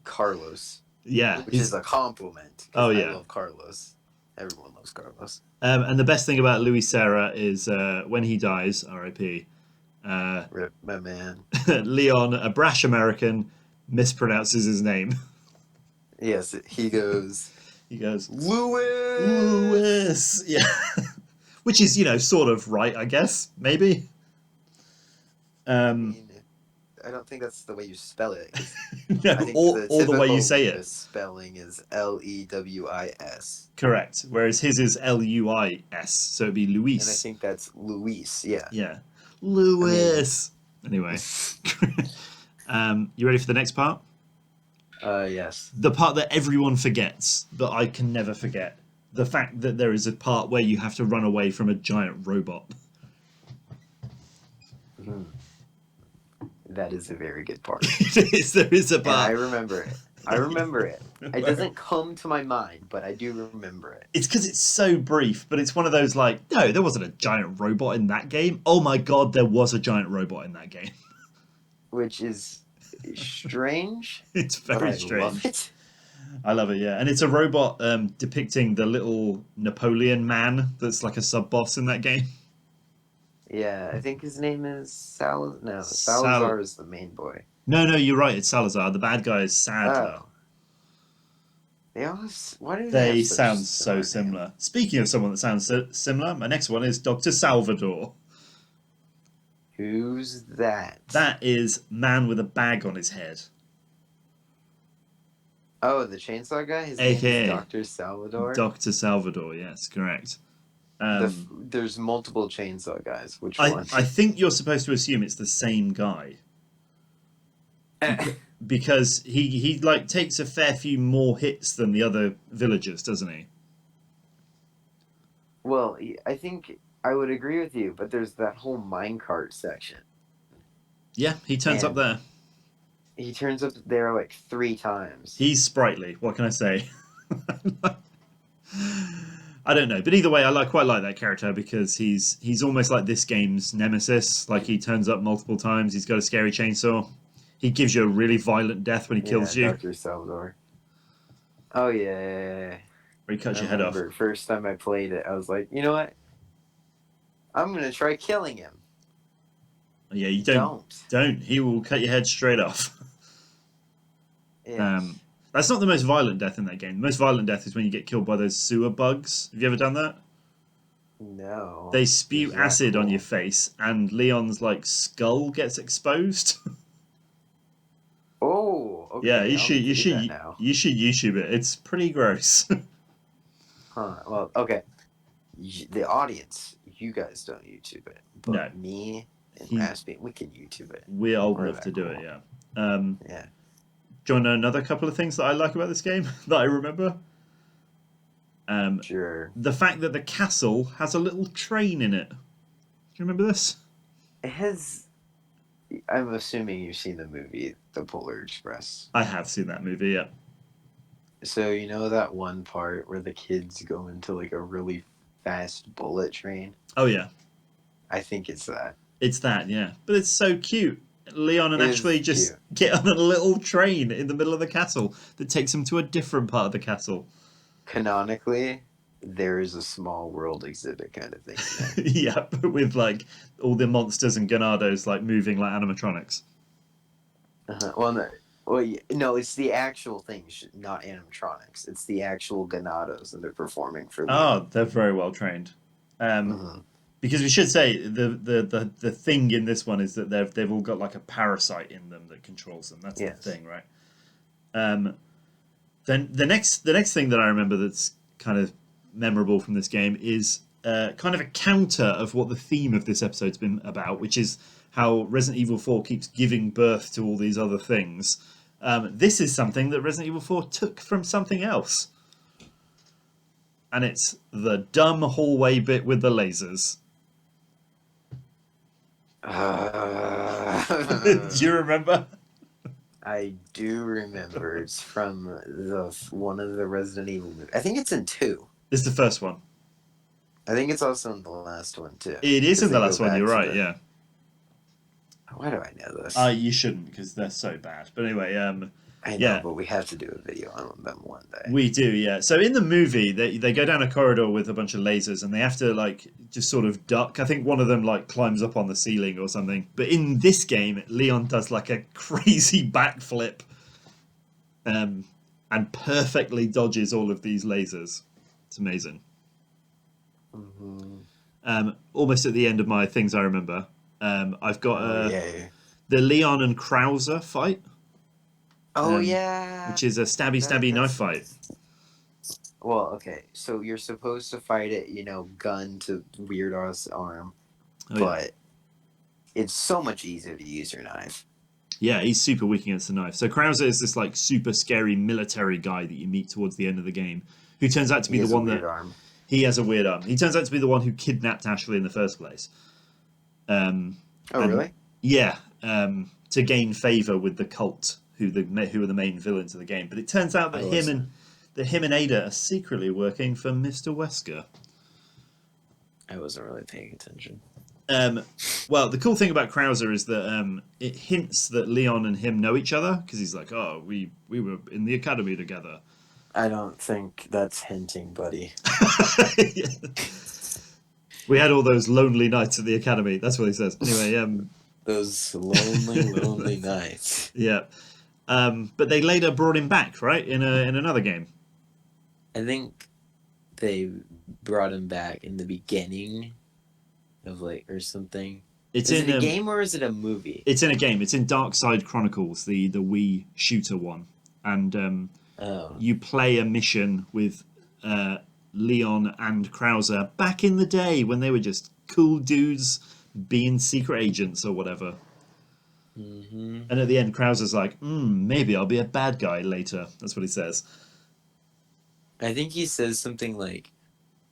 Carlos. Yeah. Which is a compliment. Oh, yeah. I love Carlos. Everyone loves Carlos. And the best thing about Luis Serra is when he dies, R.I.P., Rip, my man. Leon, a brash American, mispronounces his name. Yes, he goes... Lewis! Yeah. Which is, sort of right, I guess. Maybe. I mean, I don't think that's the way you spell it. 'Cause No, I think or the way you say it. spelling is Lewis. Correct. Whereas his is Luis, so it'd be And I Luis. think that's Luis, yeah. Yeah. Lewis. Anyway. You ready for the next part? Yes. The part that everyone forgets, that I can never forget. The fact that there is a part where you have to run away from a giant robot. Mhm. That is a very good part. There is a And I part. remember it. It doesn't come to my mind, but I do remember it. It's because it's so brief, but it's one of those like, no, there wasn't a giant robot in that game. Oh my god, there was a giant robot in that game. Which is strange. It's But very I strange. love it. I love it, yeah. And it's a robot depicting the little Napoleon man that's like a sub-boss in that game. Yeah, I think his name is Salazar is the main boy. No, you're right, it's Salazar. The bad guy is Sadler. Oh. They always, why do They have such sound so names? similar. Speaking of someone that sounds similar, my next one is Dr. Salvador. Who's that? That is man with a bag on his head. Oh, the chainsaw guy? His AKA name is Dr. Salvador? Dr. Salvador, yes, correct. There's multiple chainsaw guys. Which I one? think you're supposed to assume it's the same guy. Because he like takes a fair few more hits than the other villagers, doesn't he? Well, I think I would agree with you, but there's that whole minecart section. Yeah, he turns up And there. he turns up there like 3 times. He's sprightly. What can I say? I don't know, but either way, I quite like that character because he's almost like this game's nemesis. Like he turns up multiple times. He's got a scary chainsaw. He gives you a really violent death when he kills you. Dr. Salvador. Oh yeah. Where he cuts your head off. First time I played it, I was like, you know what? I'm gonna try killing him. Yeah, you don't. He will cut your head straight off. Yes. That's not the most violent death in that game. The most violent death is when you get killed by those sewer bugs. Have you ever done that? No. They spew acid on your face, and Leon's like skull gets exposed. Oh, okay. Yeah, you should YouTube it. It's pretty gross. Huh. Well, okay. The audience, you guys don't YouTube it, but No. me and Raspy, we can YouTube it. We all love to do it. Yeah. Yeah. Do you want to know another couple of things that I like about this game that I remember? Sure. The fact that the castle has a little train in it. Do you remember this? It has. I'm assuming you've seen the movie The Polar Express. I have seen that movie, yeah. So you know that one part where the kids go into like a really fast bullet train? Oh yeah. I think it's that. It's that, yeah. But it's so cute. Leon and Ashley just cute. get on a little train in the middle of the castle that takes them to a different part of the castle. Canonically, there is a small world exhibit kind of thing. Yeah, with like all the monsters and ganados like moving like animatronics. No, it's the actual thing, not animatronics. It's the actual ganados that they're performing for. Oh, they're very well trained. Because we should say the thing in this one is that they've all got like a parasite in them that controls them. That's the thing, right? Then the next thing that I remember that's kind of memorable from this game is kind of a counter of what the theme of this episode's been about, which is how Resident Evil 4 keeps giving birth to all these other things. This is something that Resident Evil 4 took from something else. And it's the dumb hallway bit with the lasers. Do you remember? I do remember. It's from one of the Resident Evil movies. I think it's in 2. It's the first one. I think it's also in the last one too. It is in the last one. You're right. Yeah. Why do I know this? You shouldn't, because they're so bad. But anyway, I know, but we have to do a video on them one day. We do, yeah. So in the movie, they go down a corridor with a bunch of lasers, and they have to like just sort of duck. I think one of them like climbs up on the ceiling or something. But in this game, Leon does like a crazy backflip, and perfectly dodges all of these lasers. It's amazing. Mm-hmm. Almost at the end of my things I remember. I've got the Leon and Krauser fight. Oh yeah. Which is a stabby knife fight. Well, okay, so you're supposed to fight it, gun to Weird's arm, but it's so much easier to use your knife. Yeah, he's super weak against the knife. So Krauser is this like super scary military guy that you meet towards the end of the game, who turns out to be the one that arm. he has a weird arm. He turns out to be the one who kidnapped Ashley in the first place. Really? Yeah, to gain favor with the cult, who are the main villains of the game. But it turns out that him and Ada are secretly working for Mr. Wesker. I wasn't really paying attention. Well, the cool thing about Krauser is that it hints that Leon and him know each other, because he's like, oh, we were in the academy together. I don't think that's hinting, buddy. Yeah. We had all those lonely nights at the academy. That's what he says. Anyway, those lonely nights. Yeah. But they later brought him back, right? In another game. I think they brought him back in the beginning of or something. Is it a game or is it a movie? It's in a game. It's in Dark Side Chronicles, the Wii shooter one. And you play a mission with Leon and Krauser back in the day when they were just cool dudes being secret agents or whatever. Mm-hmm. And at the end, Krauser's like, maybe I'll be a bad guy later. That's what he says. I think he says something like,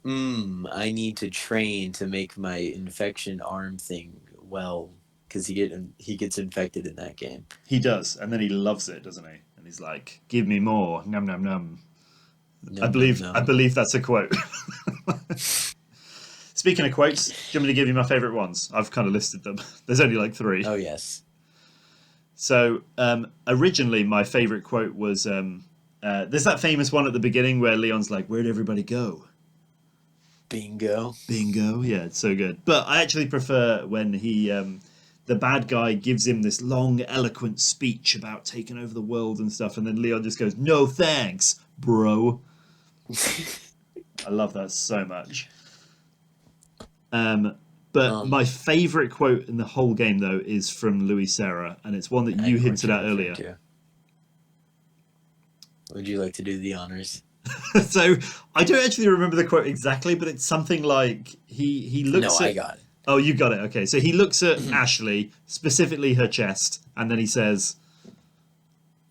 I need to train to make my infection arm thing well, because he gets infected in that game. He does, and then he loves it, doesn't he? And he's like, give me more, num num num. I believe that's a quote. Speaking of quotes, do you want me to give you my favourite ones? I've kind of listed them. There's only like 3. Oh, yes. So, originally, my favourite quote was, there's that famous one at the beginning where Leon's like, where'd everybody go? Bingo. Bingo, yeah, it's so good. But I actually prefer when he, the bad guy gives him this long, eloquent speech about taking over the world and stuff, and then Leon just goes, no thanks, bro. I love that so much. But my favourite quote in the whole game, though, is from Louis Serra, and it's one that you hinted at earlier. Would you like to do the honors? So, I don't actually remember the quote exactly, but it's something like he looks at... I got it. Oh, you got it. Okay, so he looks at Ashley, specifically her chest, and then he says...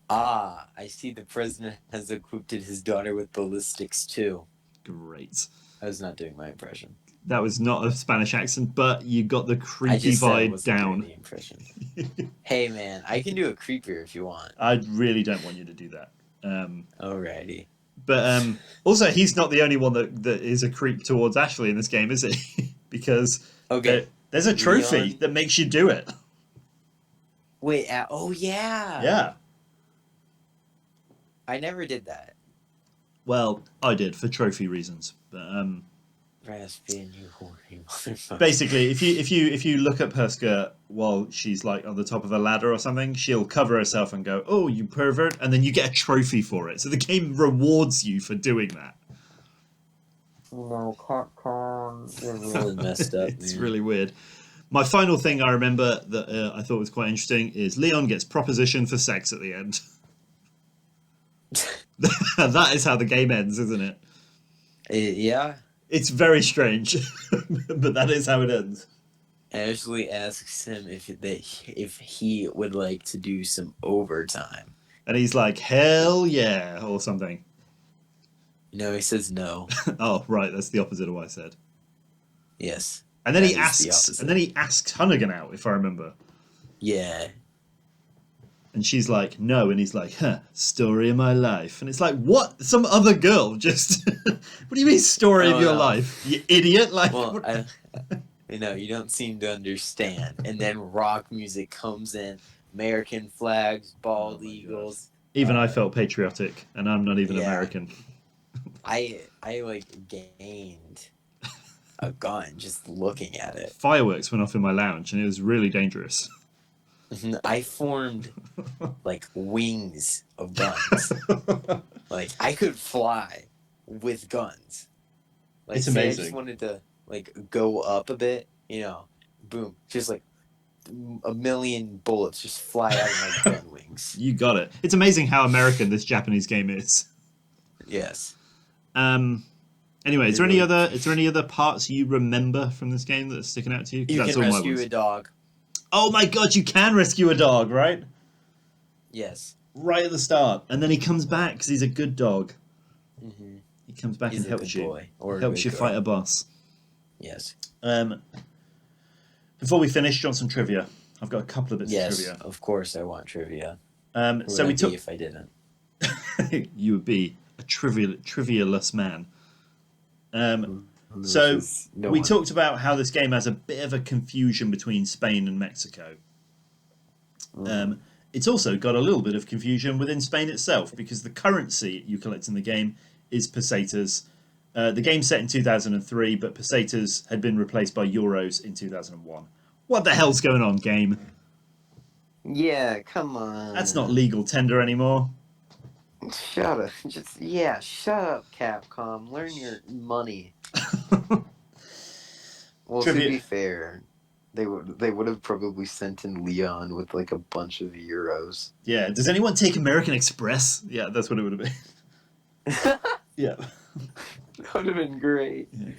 I see the president has equipped his daughter with ballistics, too. Great. I was not doing my impression. That was not a Spanish accent, but you got the creepy vibe down. The impression. Hey, man, I can do a creepier if you want. I really don't want you to do that. Alrighty. But also, he's not the only one that is a creep towards Ashley in this game, is he? Because there's a trophy Leon... that makes you do it. Wait, oh yeah. Yeah. I never did that. Well, I did for trophy reasons, but Raspin, you horny motherfucker. Basically, if you look up her skirt while she's like on the top of a ladder or something, she'll cover herself and go, "Oh, you pervert!" and then you get a trophy for it. So the game rewards you for doing that. No, you're really messed up. It's really weird. My final thing I remember that I thought was quite interesting is Leon gets propositioned for sex at the end. That is how the game ends, isn't it? Yeah. It's very strange, but that is how it ends. Ashley asks him if he would like to do some overtime. And he's like, hell yeah, or something. No, he says no. Oh, right, that's the opposite of what I said. Yes. And then he asks Hunnigan out, if I remember. Yeah. And she's like, no, and he's like, story of my life. And it's like, what? Some other girl just... What do you mean, story of your life? You idiot! Like, well, you don't seem to understand. And then rock music comes in, American flags, bald eagles. Even I felt patriotic, and I'm not even American. I gained a gun just looking at it. Fireworks went off in my lounge, and it was really dangerous. I formed wings of guns. I could fly with guns. It's amazing. I just wanted to go up a bit, boom, just a million bullets just fly out of my gun wings. You got it. It's amazing how American this Japanese game is. Yes. Anyway, is there any other parts you remember from this game that are sticking out to you? 'Cause You that's can all my rescue ones. a dog. Oh my god, you can rescue a dog, right? Yes. Right at the start, and then he comes back because he's a good dog. Mm-hmm. He comes back He's and a helps good you. boy or a Helps good you girl. fight a boss. Yes. Before we finish, do you want some trivia? I've got a couple of bits of Yes, trivia. of course I want trivia. So Who would we I took. be if I didn't? You would be a trivialist man. Which So is no we one. talked about how this game has a bit of a confusion between Spain and Mexico. It's also got a little bit of confusion within Spain itself because the currency you collect in the game is pesetas. The game's set in 2003, but pesetas had been replaced by euros in 2001. What the hell's going on, game? Yeah, come on. That's not legal tender anymore. Shut up. Shut up, Capcom. Learn your money. Well, Trivia. to be fair, they would have probably sent in Leon with like a bunch of euros. Yeah, does anyone take American Express? Yeah, that's what it would have been. Yeah. That would have been great. Yeah.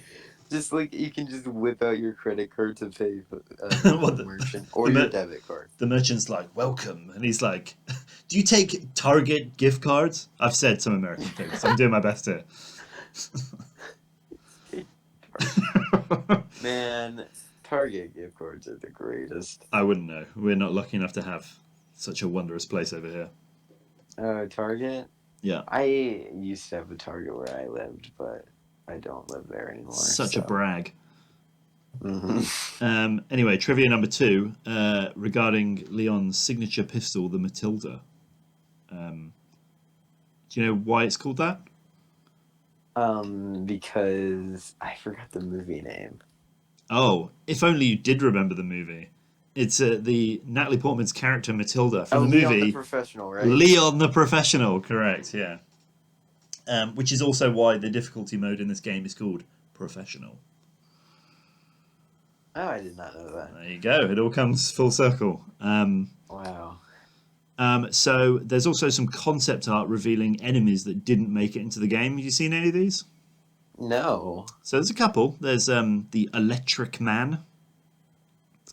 Just like you can just whip out your credit card to pay What the merchant or the your mer- debit card. The merchant's like, welcome. And he's like, do you take Target gift cards? I've said some American things. I'm doing my best here. Man, Target gift cards are the greatest. I wouldn't know. We're not lucky enough to have such a wondrous place over here. Target? Yeah. I used to have a Target where I lived, but I don't live there anymore. Such a brag. Mm-hmm. Anyway, trivia number 2 regarding Leon's signature pistol, the Matilda. Do you know why it's called that? Because I forgot the movie name. Oh, if only you did remember the movie. It's the Natalie Portman's character Matilda from the movie Leon the Professional, right? Leon the Professional, correct, yeah. Which is also why the difficulty mode in this game is called Professional. Oh, I did not know that. There you go, it all comes full circle. Wow. So there's also some concept art revealing enemies that didn't make it into the game. Have you seen any of these? No. So there's a couple. There's the Electric Man.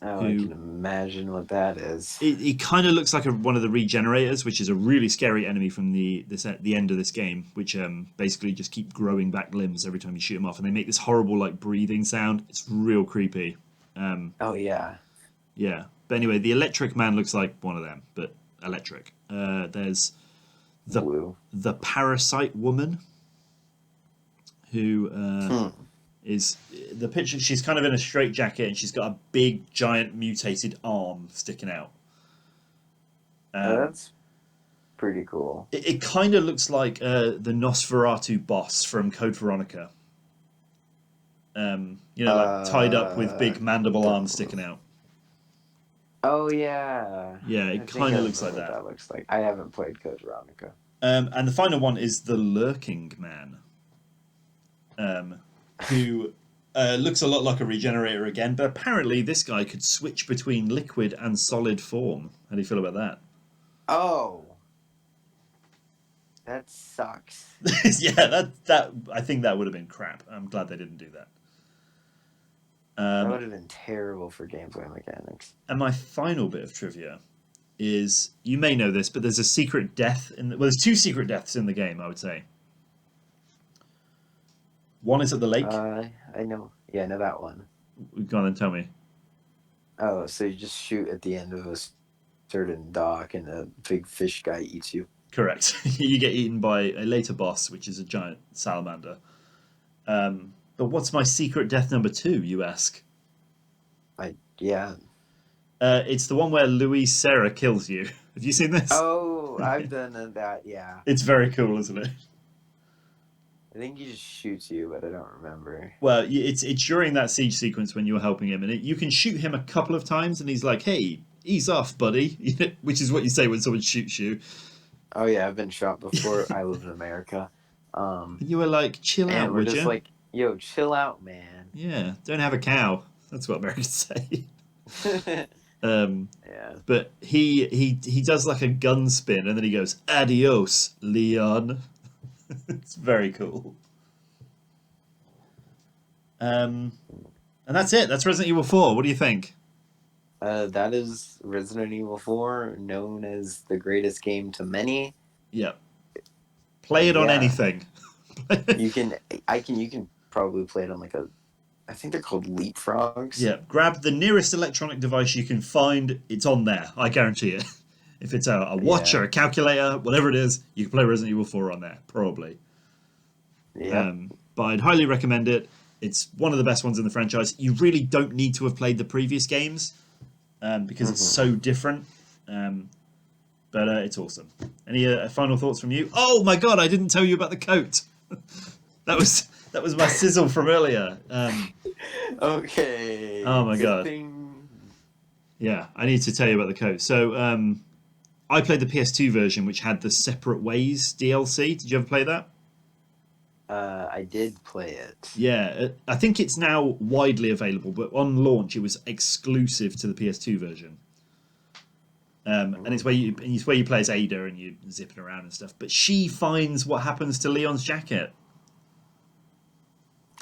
Oh, I can imagine what that is. He kind of looks like one of the Regenerators, which is a really scary enemy from the end of this game, which basically just keep growing back limbs every time you shoot them off, and they make this horrible like breathing sound. It's real creepy. Oh yeah. Yeah. But anyway, the Electric Man looks like one of them, but electric. There's the Parasite Woman, who is the picture. She's kind of in a straitjacket and she's got a big, giant, mutated arm sticking out. That's pretty cool. It kind of looks like the Nosferatu boss from Code Veronica. Like tied up with big mandible arms sticking out. Oh yeah. Yeah, it kind of looks like that. That looks like. I haven't played Code Veronica. And the final one is the Lurking Man, who looks a lot like a Regenerator again, but apparently this guy could switch between liquid and solid form. How do you feel about that? Oh, that sucks. Yeah, that I think that would have been crap. I'm glad they didn't do that. That would have been terrible for gameplay mechanics. And my final bit of trivia is, you may know this, but there's a secret death there's 2 secret deaths in the game, I would say. One is at the lake. I know. Yeah, I know that one. Go on and tell me. Oh, so you just shoot at the end of a certain dock and a big fish guy eats you. Correct. You get eaten by a later boss, which is a giant salamander. But what's my secret death number 2, you ask? Yeah. It's the one where Louise Sarah kills you. Have you seen this? Oh, I've done that, yeah. It's very cool, isn't it? I think he just shoots you, but I don't remember. Well, it's during that siege sequence when you're helping him, and you can shoot him a couple of times, and he's like, hey, ease off, buddy, which is what you say when someone shoots you. Oh, yeah, I've been shot before. I live in America. And you were like, chill out, we're would just you? like, yo, chill out, man. Yeah, don't have a cow. That's what Americans say. Yeah. But he does like a gun spin, and then he goes, "Adios, Leon." It's very cool. And that's it. That's Resident Evil 4. What do you think? That is Resident Evil 4, known as the greatest game to many. Yeah. Play it on Yeah. anything. You can probably play it on like I think they're called leapfrogs. Yeah. Grab the nearest electronic device you can find. It's on there. I guarantee it. If it's a watch or a calculator, whatever it is, you can play Resident Evil 4 on there, probably. Yeah. But I'd highly recommend it. It's one of the best ones in the franchise. You really don't need to have played the previous games because it's so different. But it's awesome. Any final thoughts from you? Oh my god, I didn't tell you about the coat. that was my sizzle from earlier. Okay. Oh my god. Thing. Yeah, I need to tell you about the coat. So I played the PS2 version, which had the Separate Ways DLC. Did you ever play that? I did play it. Yeah, I think it's now widely available, but on launch it was exclusive to the PS2 version. And it's where you play as Ada and you zipping around and stuff. But she finds what happens to Leon's jacket.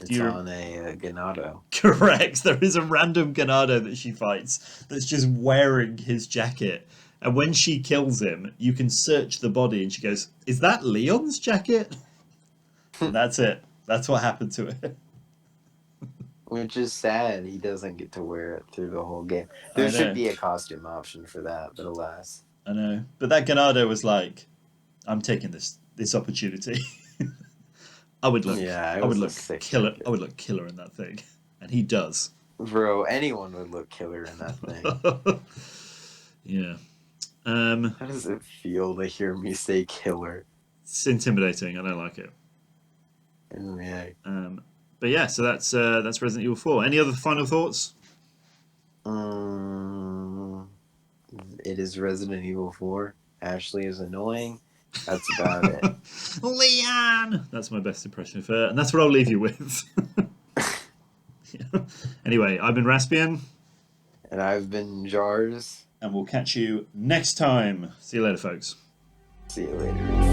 It's on a Ganado. Correct. There is a random Ganado that she fights that's just wearing his jacket. And when she kills him, you can search the body and she goes, "Is that Leon's jacket?" And that's it. That's what happened to it. Which is sad. He doesn't get to wear it through the whole game. There should be a costume option for that, but alas. I know. But that Ganado was like, I'm taking this opportunity. I would look killer. I would look killer in that thing. And he does. Bro, anyone would look killer in that thing. Yeah. How does it feel to hear me say killer? It's intimidating. I don't like it. Yeah. But yeah, so that's Resident Evil 4. Any other final thoughts? It is Resident Evil 4. Ashley is annoying. That's about it. Leon! That's my best impression of her, and that's what I'll leave you with. Yeah. Anyway, I've been Raspian. And I've been Jarrs. And we'll catch you next time. See you later, folks. See you later.